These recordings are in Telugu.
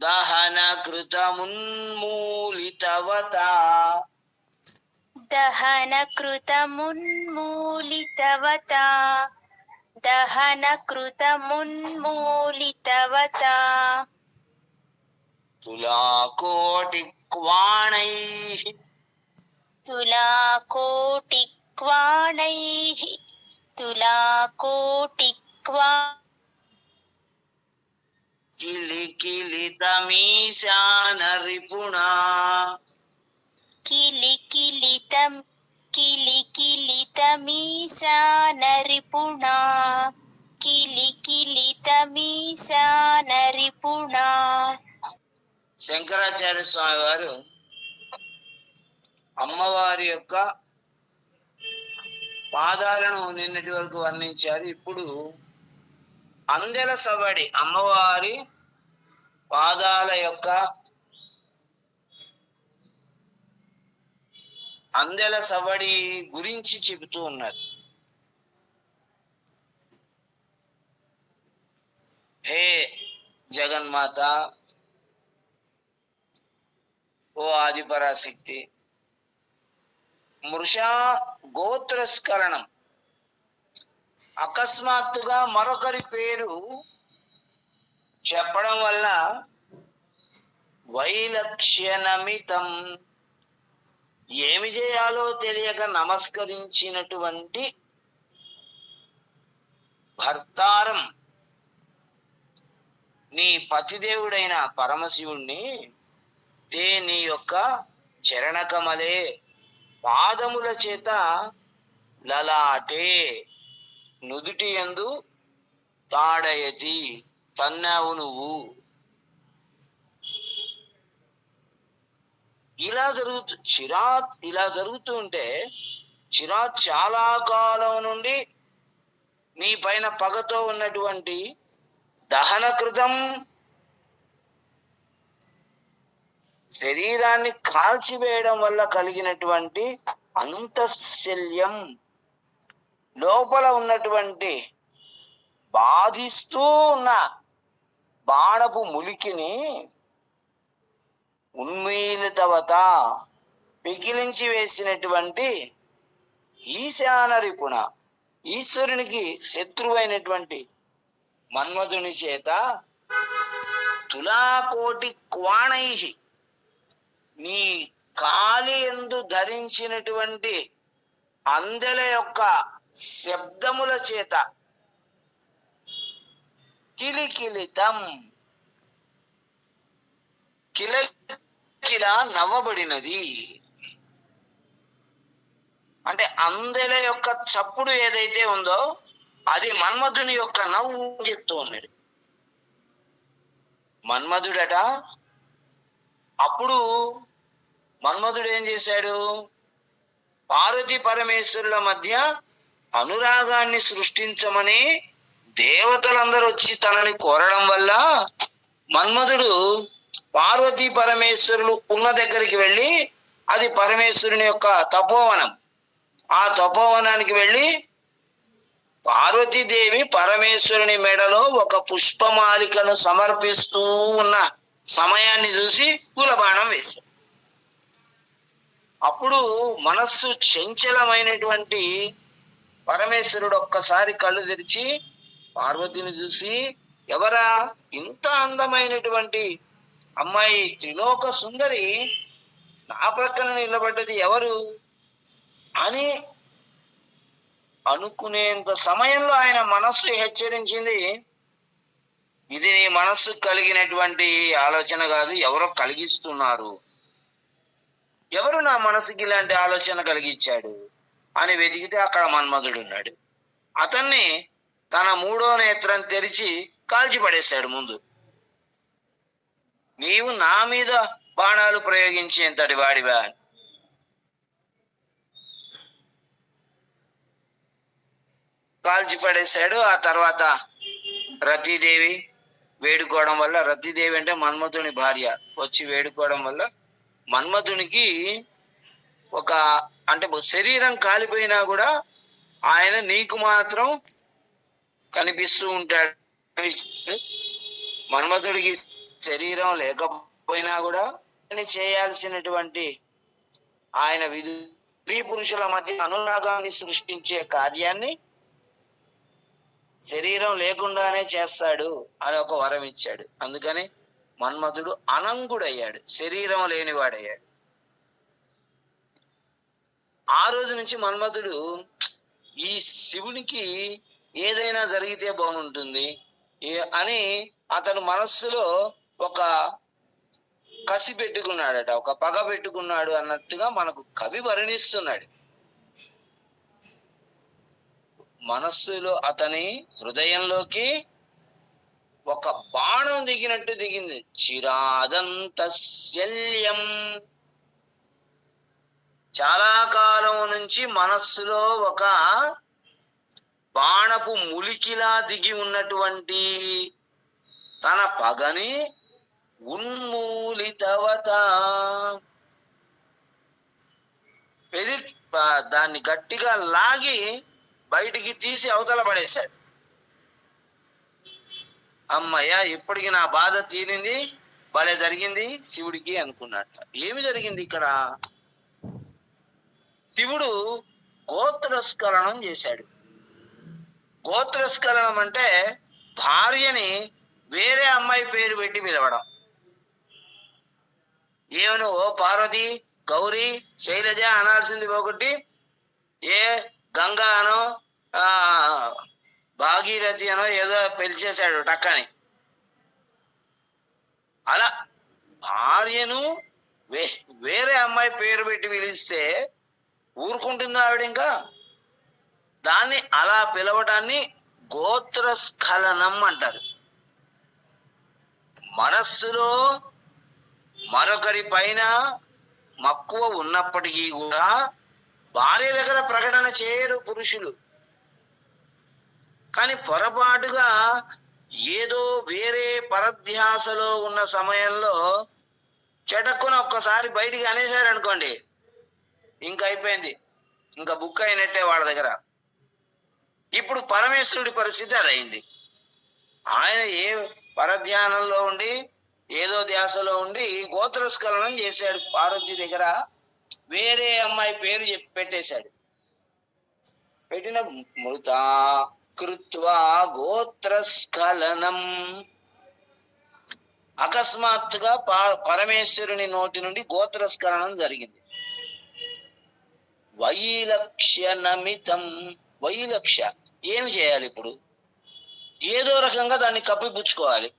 దహన కృతమున్మూలితవతా దహన కృతమున్మూలితవతా దహన కృతమున్మూలితవతా తులాకోటిక్వాణైః తులాకోటిక్వాణైః తులాకోటిక్వా కిలికిలితమీశానరిపుణా కిలికిలితమీశానరిపుణా కిలికిలితమీశానరిపుణా. శంకరాచార్య స్వామి వారు అమ్మవారి యొక్క పాదాలను నిన్నటి వరకు వర్ణించారు. ఇప్పుడు అందెల సవడి అమ్మవారి పాదాల యొక్క అందెల సవడి గురించి చెబుతూ ఉన్నారు. హే జగన్మాత, ఓ ఆదిపరాశక్తి, మృషా గోత్రస్ఖలనం, అకస్మాత్తుగా మరొకరి పేరు చెప్పడం వల్ల వైలక్ష్యనమితం, ఏమి చేయాలో తెలియక నమస్కరించినటువంటి భర్తారం నీ పతిదేవుడైన పరమశివుణ్ణి తే నీ యొక్క చరణకమలే పాదముల చేత లలాటే నుదుటి యందు తాడయతి తన్నావు నువ్వు. ఇలా జరుగుతూ ఉంటే చిరాత్ చాలా కాలం నుండి నీ పైన పగతో ఉన్నటువంటి దహనకృతం శరీరాన్ని కాల్చివేయడం వల్ల కలిగినటువంటి అంతఃశల్యం, లోపల ఉన్నటువంటి బాధిస్తూ ఉన్న బాణపు ములికిని ఉన్మీలితవత పిగిలించి వేసినటువంటి ఈశానరిపుణ, ఈశ్వరునికి శత్రువైనటువంటి మన్మధుని చేత తులాకోటి క్వాణై, నీ కాలి యందు ధరించినటువంటి అందెల యొక్క శబ్దముల చేత కిలికిలితం కిలకిల నవ్వబడినది. అంటే అందెల యొక్క చప్పుడు ఏదైతే ఉందో అది మన్మధుని యొక్క నవ్వు చెప్తూ ఉన్నాడు. మన్మధుడట అప్పుడు మన్మధుడు ఏం చేశాడు? పార్వతీ పరమేశ్వరుల మధ్య అనురాగాన్ని సృష్టించమని దేవతలందరూ వచ్చి తనని కోరడం వల్ల మన్మధుడు పార్వతీ పరమేశ్వరులు ఉన్న దగ్గరికి వెళ్ళి, అది పరమేశ్వరుని యొక్క తపోవనం, ఆ తపోవనానికి వెళ్ళి పార్వతీదేవి పరమేశ్వరుని మెడలో ఒక పుష్పమాలికను సమర్పిస్తూ ఉన్న సమయాన్ని చూసి పూలబాణం వేశాడు. అప్పుడు మనస్సు చంచలమైనటువంటి పరమేశ్వరుడు ఒక్కసారి కళ్ళు తెరిచి పార్వతిని చూసి, ఎవరా ఇంత అందమైనటువంటి అమ్మాయి, త్రిలోక సుందరి నా ప్రక్కన నిలబడ్డది ఎవరు అని అనుకునేంత సమయంలో ఆయన మనస్సు హెచ్చరించింది, ఇది నీ మనస్సు కలిగినటువంటి ఆలోచన కాదు, ఎవరో కలిగిస్తున్నారు. ఎవరు నా మనసుకి ఇలాంటి ఆలోచన కలిగించాడు అని వెతికితే అక్కడ మన్మధుడు ఉన్నాడు. అతన్ని తన మూడో నేత్రం తెరిచి కాల్చి పడేశాడు. ముందు నీవు నా మీద బాణాలు ప్రయోగించేంతటి వాడివా? కాల్చి పడేశాడు. ఆ తర్వాత రతీదేవి వేడుకోవడం వల్ల, రతీదేవి అంటే మన్మధుని భార్య, వచ్చి వేడుకోవడం వల్ల మన్మధునికి ఒక అంటే శరీరం కాలిపోయినా కూడా ఆయన నీకు మాత్రం కనిపిస్తూ ఉంటాడు. మన్మధుడికి శరీరం లేకపోయినా కూడా ఆయన చేయాల్సినటువంటి ఆయన స్త్రీ పురుషుల మధ్య అనురాగాన్ని సృష్టించే కార్యాన్ని శరీరం లేకుండానే చేస్తాడు అని ఒక వరం ఇచ్చాడు. అందుకని మన్మథుడు అనంగుడయ్యాడు, శరీరం లేనివాడయ్యాడు. ఆ రోజు నుంచి మన్మథుడు ఈ శివునికి ఏదైనా జరిగితే బాగుంటుంది అని అతను మనస్సులో ఒక కసి పెట్టుకున్నాడట, ఒక పగ పెట్టుకున్నాడు అన్నట్టుగా మనకు కవి వర్ణిస్తున్నాడు. మనస్సులో అతని హృదయంలోకి ఒక బాణం దిగినట్టు దిగింది. చిరాదంత శల్యం, చాలా కాలం నుంచి మనస్సులో ఒక బాణపు ములికిలా దిగి ఉన్నటువంటి తన పగని ఉన్మూలితవత, దాన్ని గట్టిగా లాగి బయటికి తీసి అవతల పడేశాడు. అమ్మయ్య, ఇప్పటికి నా బాధ తీరింది, భలే జరిగింది శివుడికి అనుకున్నట్ట. ఏమి జరిగింది ఇక్కడ? శివుడు గోత్రస్ఖలనం చేశాడు. గోత్రస్ఖలనం అంటే భార్యని వేరే అమ్మాయి పేరు పెట్టి పిలవడం. ఏమను, ఓ పార్వతి, గౌరీ, శైలజ అనాల్సింది ఒకటి, ఏ గంగా అనో భాగీరథి అనో ఏదో పిలిచేశాడు టక్కని. అలా భార్యను వేరే అమ్మాయి పేరు పెట్టి పిలిస్తే ఊరుకుంటుందా ఆవిడ? ఇంకా దాన్ని అలా పిలవడాన్ని గోత్రస్ఖలనం అంటారు. మనస్సులో మరొకరి పైన మక్కువ ఉన్నప్పటికీ కూడా భార్య దగ్గర ప్రకటన చేయరు పురుషులు. కానీ పొరపాటుగా ఏదో వేరే పరధ్యాసలో ఉన్న సమయంలో చెటక్కున ఒక్కసారి బయటికి అనేసారనుకోండి, ఇంక అయిపోయింది, ఇంకా బుక్ అయినట్టే వాళ్ళ దగ్గర. ఇప్పుడు పరమేశ్వరుడి పరిస్థితి అదైంది. ఆయన ఏ పరధ్యానంలో ఉండి ఏదో ధ్యాసలో ఉండి గోత్రస్ఖలనం చేశాడు. పార్వతి దగ్గర వేరే అమ్మాయి పేరు చెప్పి పెట్టేశాడు. పెట్టిన మృతా కృత్వా గోత్రస్ఖలనం, అకస్మాత్తుగా పరమేశ్వరుని నోటి నుండి గోత్రస్ఖలనం జరిగింది. వైలక్ష్య నమితం, వైలక్ష్య ఏమి చేయాలి ఇప్పుడు? ఏదో రకంగా దాన్ని కప్పిపుచ్చుకోవాలి.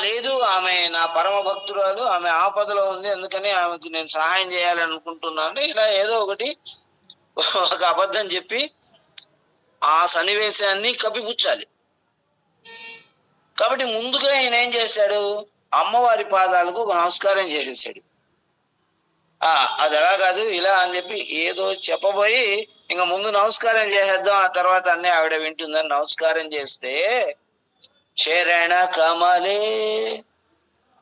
లేదు, ఆమె నా పరమ భక్తురాలు, ఆమె ఆపదలో ఉంది, అందుకని ఆమెకు నేను సహాయం చేయాలనుకుంటున్నాను, ఇలా ఏదో ఒకటి ఒక అబద్ధం చెప్పి ఆ సన్నివేశాన్ని కప్పిపుచ్చాలి. కాబట్టి ముందుగా ఆయన ఏం చేశాడు? అమ్మవారి పాదాలకు ఒక నమస్కారం చేసేసాడు. అది ఎలా కాదు, ఇలా అని చెప్పి ఏదో చెప్పబోయి ఇంకా ముందు నమస్కారం చేసేద్దాం, ఆ తర్వాత అన్నీ ఆవిడ వింటుందని నమస్కారం చేస్తే, చరణ కమలే,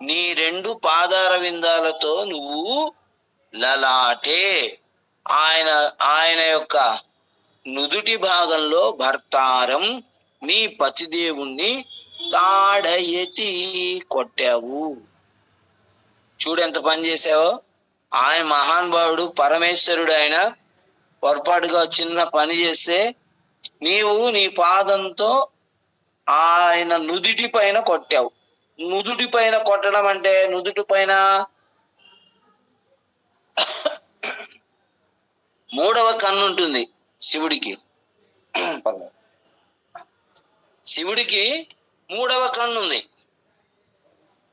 నీ రెండు పాదార విందాలతో నువ్వు లలాటే, ఆయన యొక్క నుదుటి భాగంలో భర్తారం, నీ పతిదేవుణ్ణి తాడయతి కొట్టావు. చూడెంత పని చేసావో. ఆయన మహానుభావుడు, పరమేశ్వరుడు. ఆయన పొరపాటుగా చిన్న పని చేస్తే నీవు నీ పాదంతో ఆయన నుదుటి పైన కొట్టావు. నుదుటి పైన కొట్టడం అంటే నుదుటి పైన మూడవ కన్ను ఉంటుంది శివుడికి. శివుడికి మూడవ కన్ను ఉంది.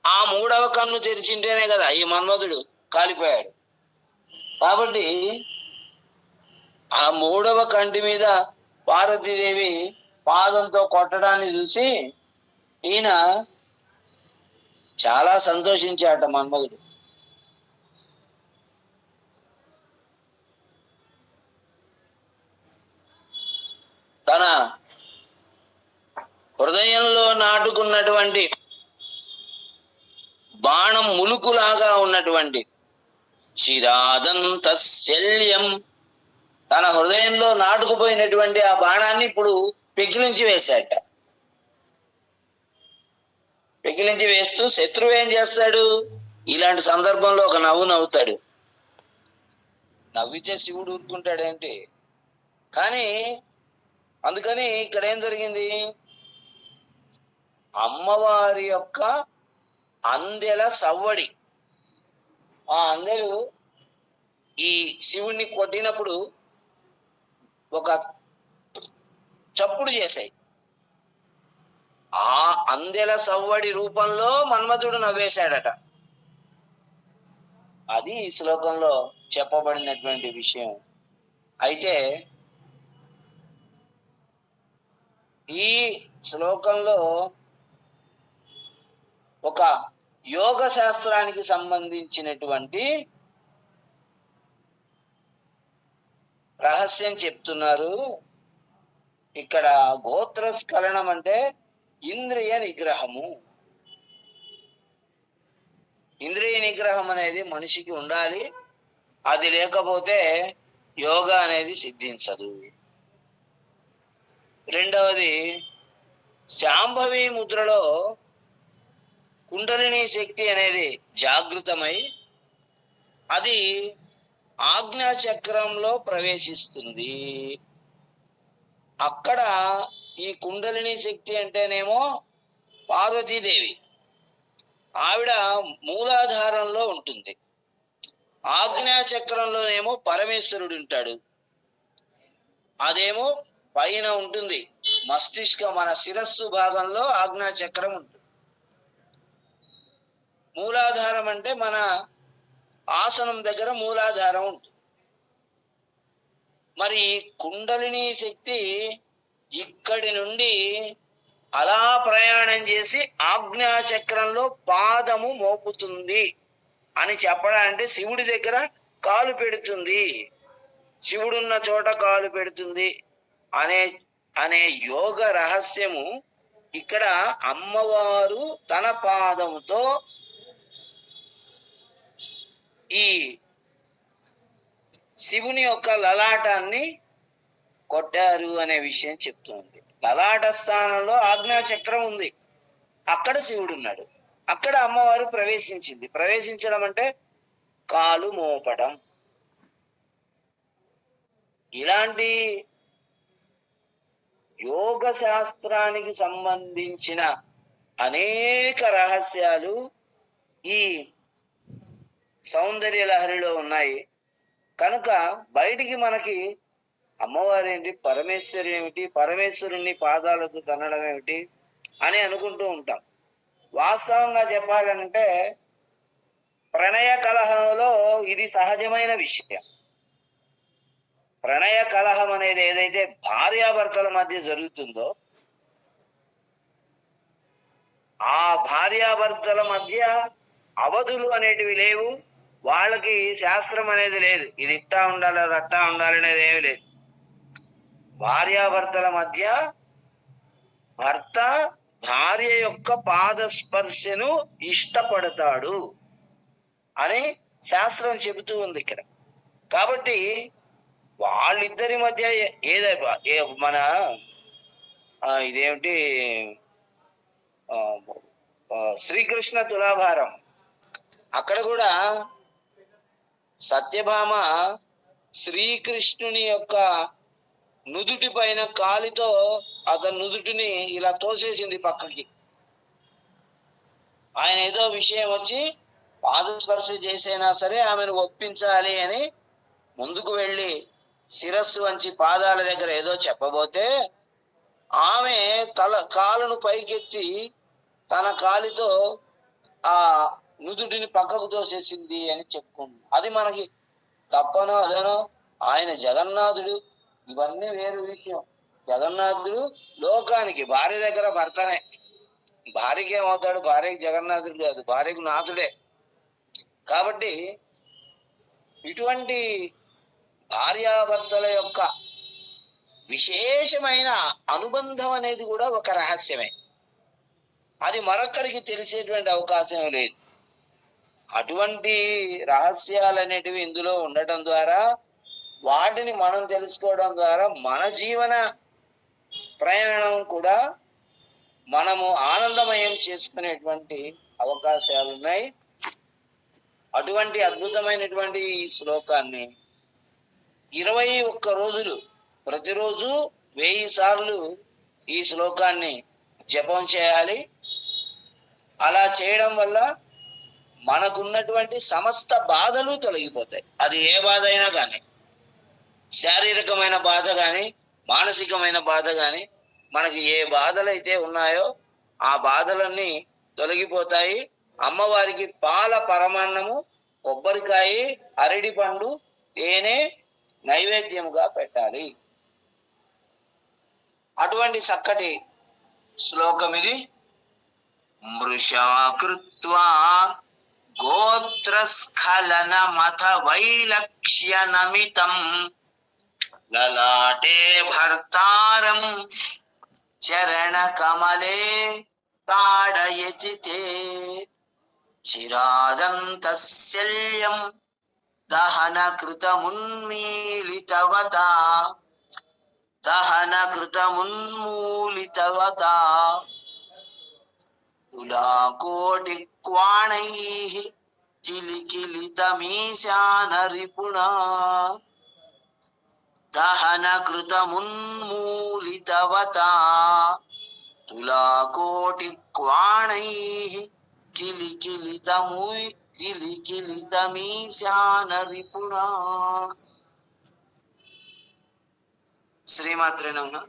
ఆ మూడవ కన్ను తెరిచింటేనే కదా ఈ మన్మధుడు కాలిపోయాడు. కాబట్టి ఆ మూడవ కంటి మీద పార్వతీదేవి పాదంతో కొట్టడాన్ని చూసి ఈయన చాలా సంతోషించాట మన్మధుడు. తన హృదయంలో నాటుకున్నటువంటి బాణం ములుకులాగా ఉన్నటువంటి చిరాదంత శల్యం, తన హృదయంలో నాటుకుపోయినటువంటి ఆ బాణాన్ని ఇప్పుడు పెకిలించి వేశాట. పెకిలించి వేస్తూ శత్రువు ఏం చేస్తాడు? ఇలాంటి సందర్భంలో ఒక నవ్వు నవ్వుతాడు. నవ్వితే శివుడు ఊరుకుంటాడేంటి? కానీ అందుకని ఇక్కడ ఏం జరిగింది? అమ్మవారి యొక్క అందెల సవ్వడి, ఆ అందెలు ఈ శివుణ్ణి కొట్టినప్పుడు ఒక చప్పుడు చేశాయి. ఆ అందెల సవ్వడి రూపంలో మన్మధుడు నవ్వేశాడట. అది ఈ శ్లోకంలో చెప్పబడినటువంటి విషయం. అయితే ఈ శ్లోకంలో ఒక యోగ శాస్త్రానికి సంబంధించినటువంటి రహస్యం చెప్తున్నారు. ఇక్కడ గోత్రస్ఖలనం అంటే ఇంద్రియ నిగ్రహము. ఇంద్రియ నిగ్రహం అనేది మనిషికి ఉండాలి. అది లేకపోతే యోగా అనేది సిద్ధించదు. రెండవది, శాంభవి ముద్రలో కుండలిని శక్తి అనేది జాగృతమై అది ఆజ్ఞా చక్రంలో ప్రవేశిస్తుంది. అక్కడ ఈ కుండలిని శక్తి అంటేనేమో పార్వతీదేవి, ఆవిడ మూలాధారంలో ఉంటుంది. ఆజ్ఞా చక్రంలోనేమో పరమేశ్వరుడు ఉంటాడు. అదేమో పైన ఉంటుంది, మస్తిష్క మన శిరస్సు భాగంలో ఆజ్ఞా చక్రం ఉంటుంది. మూలాధారం అంటే మన ఆసనం దగ్గర మూలాధారం ఉంటుంది. మరి కుండలిని శక్తి ఇక్కడి నుండి అలా ప్రయాణం చేసి ఆజ్ఞా చక్రంలో పాదము మోపుతుంది అని చెప్పడానికి శివుడి దగ్గర కాలు పెడుతుంది, శివుడున్న చోట కాలు పెడుతుంది అనే యోగ రహస్యము ఇక్కడ అమ్మవారు తన పాదముతో ఈ శివుని యొక్క లలాటాన్ని కొట్టారు అనే విషయం చెప్తుంది. లలాట స్థానంలో ఆజ్ఞా చక్రం ఉంది, అక్కడ శివుడు ఉన్నాడు, అక్కడ అమ్మవారు ప్రవేశించింది. ప్రవేశించడం అంటే కాలు మోపడం. ఇలాంటి యోగ శాస్త్రానికి సంబంధించిన అనేక రహస్యాలు ఈ సౌందర్య లహరిలో ఉన్నాయి. కనుక బయటికి మనకి అమ్మవారు ఏంటి, పరమేశ్వరి ఏమిటి, పరమేశ్వరుణ్ణి పాదాలతో తన్నడం ఏమిటి అని అనుకుంటూ ఉంటాం. వాస్తవంగా చెప్పాలంటే ప్రణయ కలహంలో ఇది సహజమైన విషయం. ప్రణయ కలహం అనేది ఏదైతే భార్యాభర్తల మధ్య జరుగుతుందో, ఆ భార్యాభర్తల మధ్య అవధులు అనేటివి లేవు. వాళ్ళకి శాస్త్రం అనేది లేదు, ఇది ఇట్టా ఉండాలి అది అట్టా ఉండాలి అనేది ఏమి లేదు. భార్యాభర్తల మధ్య భర్త భార్య యొక్క పాదస్పర్శను ఇష్టపడతాడు అని శాస్త్రం చెబుతూ ఉంది ఇక్కడ. కాబట్టి వాళ్ళిద్దరి మధ్య మన ఇదేమిటి శ్రీకృష్ణ తులాభారం, అక్కడ కూడా సత్యభామ శ్రీకృష్ణుని యొక్క నుదుటి పైన కాలితో అతని నుదుటిని ఇలా తోసేసింది పక్కకి. ఆయన ఏదో విషయం వచ్చి పాదస్పర్శ చేసైనా సరే ఆమెను ఒప్పించాలి అని ముందుకు వెళ్ళి శిరస్సు వంచి పాదాల దగ్గర ఏదో చెప్పబోతే ఆమె కాలును పైకెత్తి తన కాలితో ఆ నుదుటిని పక్కకు తోసేసింది అని చెప్పుకుంది. అది మనకి తప్పనో అదనో, ఆయన జగన్నాథుడు, ఇవన్నీ వేరు విషయం. జగన్నాథుడు లోకానికి, భార్య దగ్గర భర్తనే, భార్యకి ఏమవుతాడు, భార్యకి జగన్నాథుడు కాదు, భార్యకు నాథుడే. కాబట్టి ఇటువంటి భార్యాభర్తల యొక్క విశేషమైన అనుబంధం అనేది కూడా ఒక రహస్యమే. అది మరొకరికి తెలిసేటువంటి అవకాశం లేదు. అటువంటి రహస్యాలు అనేటివి ఇందులో ఉండటం ద్వారా, వాటిని మనం తెలుసుకోవడం ద్వారా మన జీవన ప్రయాణం కూడా మనము ఆనందమయం చేసుకునేటువంటి అవకాశాలు ఉన్నాయి. అటువంటి అద్భుతమైనటువంటి ఈ శ్లోకాన్ని 21 రోజులు ప్రతిరోజు 1000 సార్లు ఈ శ్లోకాన్ని జపం చేయాలి. అలా చేయడం వల్ల మనకున్నటువంటి సమస్త బాధలు తొలగిపోతాయి. అది ఏ బాధ అయినా కానీ, శారీరకమైన బాధ కానీ, మానసికమైన బాధ కానీ, మనకి ఏ బాధలు అయితే ఉన్నాయో ఆ బాధలన్నీ తొలగిపోతాయి. అమ్మవారికి పాల పరమాన్నము, కొబ్బరికాయ, అరటి పండు, తేనె నైవేద్యముగా పెట్టాలి. అటువంటి చక్కటి శ్లోకం ఇది. మృషా కృత్వా గోత్రస్ఖలన మథ వైలక్ష్య నమితం లలాటే భర్తారం చరణ కమలే తాడయతి తే చిరాదంతశల్యం దహన కృతమున్మీలితవతా తులాకోటి క్వాణైః కిలికిలితమీశానరిపుణా దహన కృతమున్మూలితవతా తులాకోటి క్వాణైః కిలికిలితమీశానరిపుణా. శ్రీమాత్రే నమః.